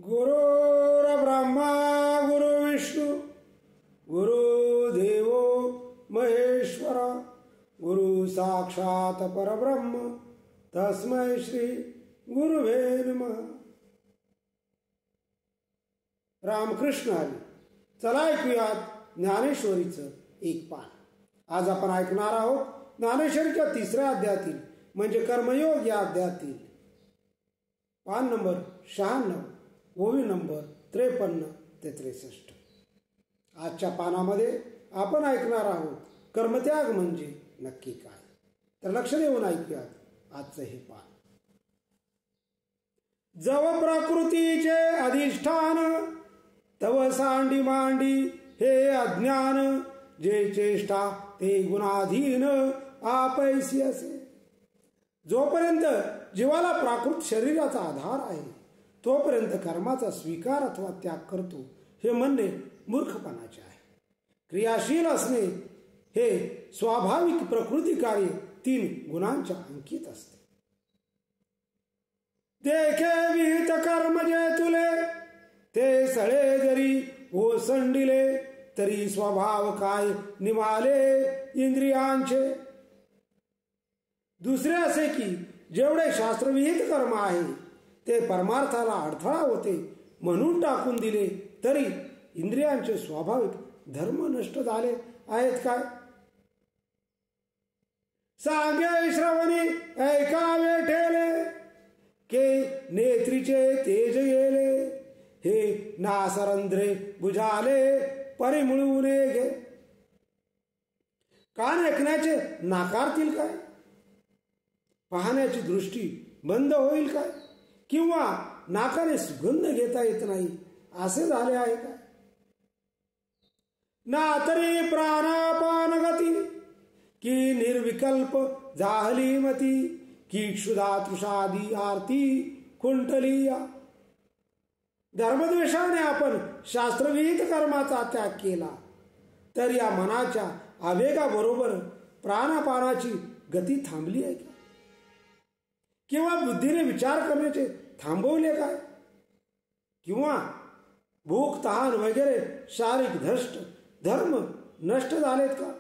गुरुर्ब्रह्मा गुरुविष्णू गुरुदेव महेश्वर गुरु साक्षात परब्रह्म तस्मै श्री गुरुवे नमः. रामकृष्ण हरी. चला ऐकूयात ज्ञानेश्वरीचं एक पान. आज आपण ऐकणार आहोत ज्ञानेश्वरीच्या 3ऱ्या अध्यायातील म्हणजे कर्मयोग या अध्यायातील पान नंबर 96, ओवी नंबर 53 ते 63. आजच्या पानामध्ये आपण ऐकणार आहोत कर्मत्याग म्हणजे नक्की काय. तर लक्ष देऊन ऐकूयात आजचं हे पान. जव प्रकृतीचे अधिष्ठान तव सांडी मांडी हे अज्ञान, जे चेष्टा ते गुणाधीन आपैसी असे. जोपर्यंत जीवाला प्राकृत शरीराचा आधार आहे तोपर्यंत कर्माचा स्वीकार अथवा त्याग करतो हे म्हणणे मूर्खपणाचे आहे. क्रियाशील असणे हे स्वाभाविक प्रकृती कार्य 3 गुणांच्या अंकित असते. देखे विहित कर्म जे तुले ते सळे जरी ओसंडिले, तरी स्वभाव काय निमाले इंद्रियांचे. दुसरे असे की जेवढे शास्त्रविहित कर्म आहे ते परमार्थाला अडथळा होते म्हणून टाकून दिले तरी इंद्रियांचे स्वाभाविक धर्म नष्ट झाले आहेत काय. सांगे श्रवणी ऐकावे ठेले, के नेत्रीचे तेज गेले, हे नासरंध्रे बुझाले परिमळून गे. कान ऐकण्याचे नाकारतील काय, पाहण्याची दृष्टी बंद होईल काय, किंवा नाकाने सुगंध घेता येत नाही असे झाले आहे काय. ना तरी प्राणापान गती की निर्विकल्प जाहली मती, की क्षुधा तुषादी आरती कुंटलिया. धर्मद्वेषाने आपण शास्त्रविहित कर्माचा त्याग केला तर या मनाच्या आवेगाबरोबर प्राणापानाची गती थांबली आहे का, किंवा बुद्धीने विचार करण्याचे थांबवले काय, किंवा भूक तहान वगैरे शारीरिक धष्ट धर्म नष्ट झालेत का.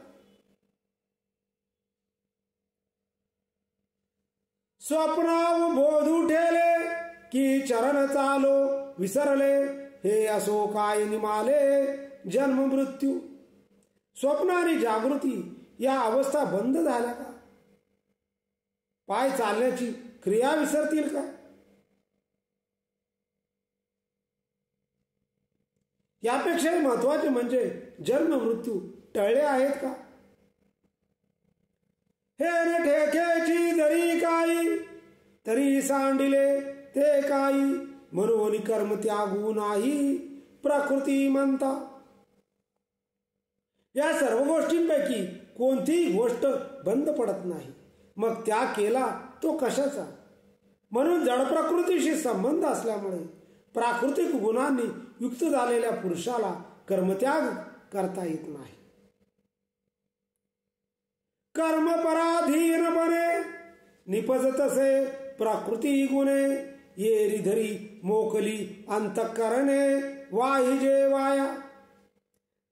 स्वप्नाव बोध उठेले की चरण चालो विसरले, हे असो काय निमाले जन्म मृत्यू. स्वप्न आणि जागृती या अवस्था बंद झाल्या का, पाय चालण्याची क्रिया विसरतील का. यापेक्षाही महत्वाचे म्हणजे जन्म मृत्यू टळले आहेत का. हे न ठेकेची जरी काही तरी सांडिले ते काही, म्हणून कर्म त्यागू नाही प्रकृती म्हणता. या सर्व गोष्टींपैकी कोणतीही गोष्ट बंद पडत नाही, मग त्याग केला तो कशाचा. म्हणून जड प्रकृतीशी संबंध असल्यामुळे प्राकृतिक गुणांनी युक्त झालेल्या पुरुषाला कर्मत्याग करता येत नाही. कर्म पराधीन बने निपजतसे प्रकृती गुणे, येरी धरी मोकली अंतःकरणे वाहिजे वाया.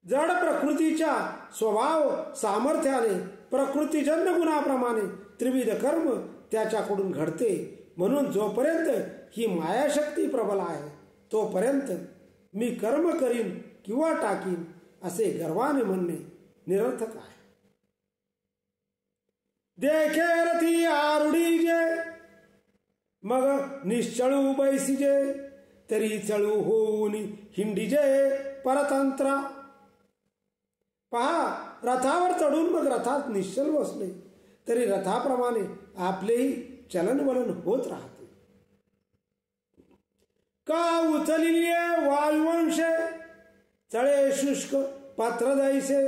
जड प्रकृतीच्या स्वभाव सामर्थ्याने प्रकृतीजन्य गुणाप्रमाणे त्रिविध कर्म त्याच्याकडून घडते. म्हणून जोपर्यंत ही मायाशक्ती प्रबल आहे तोपर्यंत मी कर्म करीन किंवा टाकीन असे गर्वाने म्हणणे निरर्थक आहे. देखे रथी आरुढीजे मग निश्चळू बैसिजे, तरी चळू होऊन हिंडीजे परतंत्रा. पहा, रथावर चढून मग रथात निश्चल बसले तरी रथाप्रमाणे आपलेही चलनवलन होत राहते. का उचलिले वायुवंशे चळे शुष्क पत्र दैसे,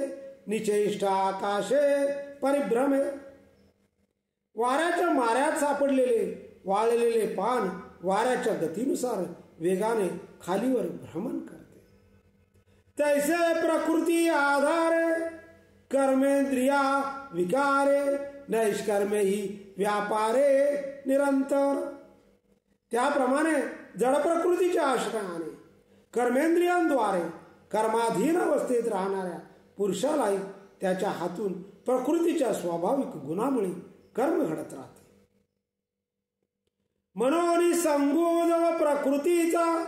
निचेष्टा आकाशे परिभ्रमे. वाऱ्याच्या माऱ्यात सापडलेले वाळलेले पान वाऱ्याच्या गतीनुसार वेगाने खालीवर भ्रमण करते. तैसे प्रकृती आधारे कर्मेंद्रिया विकारे, नैष्कर्मे ही व्यापारे निरंतर. त्याप्रमाणे जडप्रकृतीच्या आश्रयाने कर्मेंद्रियांद्वारे कर्माधीन अवस्थेत राहणाऱ्या पुरुषालाही त्याच्या हातून प्रकृतीच्या स्वाभाविक गुणामुळे कर्म घडत राहते. मनोनी संगोजव प्रकृतीचा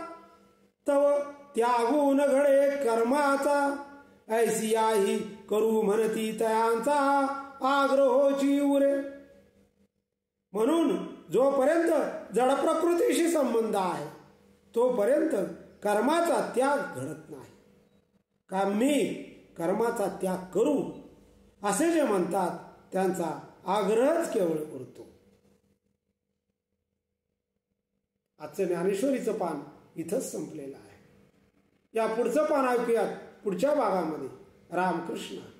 तव त्यागून घडे कर्माचा, ऐसियाही करू म्हणती तयांचा आग्रहोची उरे. म्हणून जोपर्यंत जडप्रकृतीशी संबंध आहे तोपर्यंत कर्माचा त्याग घडत नाही. का मी कर्माचा त्याग करू असे जे म्हणतात त्यांचा आग्रहच केवळ उरतो. आजचं ज्ञानेश्वरीचं पान इथंच संपलेलं आहे. या पुढचं पान ऐकूयात पुढच्या भागामध्ये. रामकृष्ण.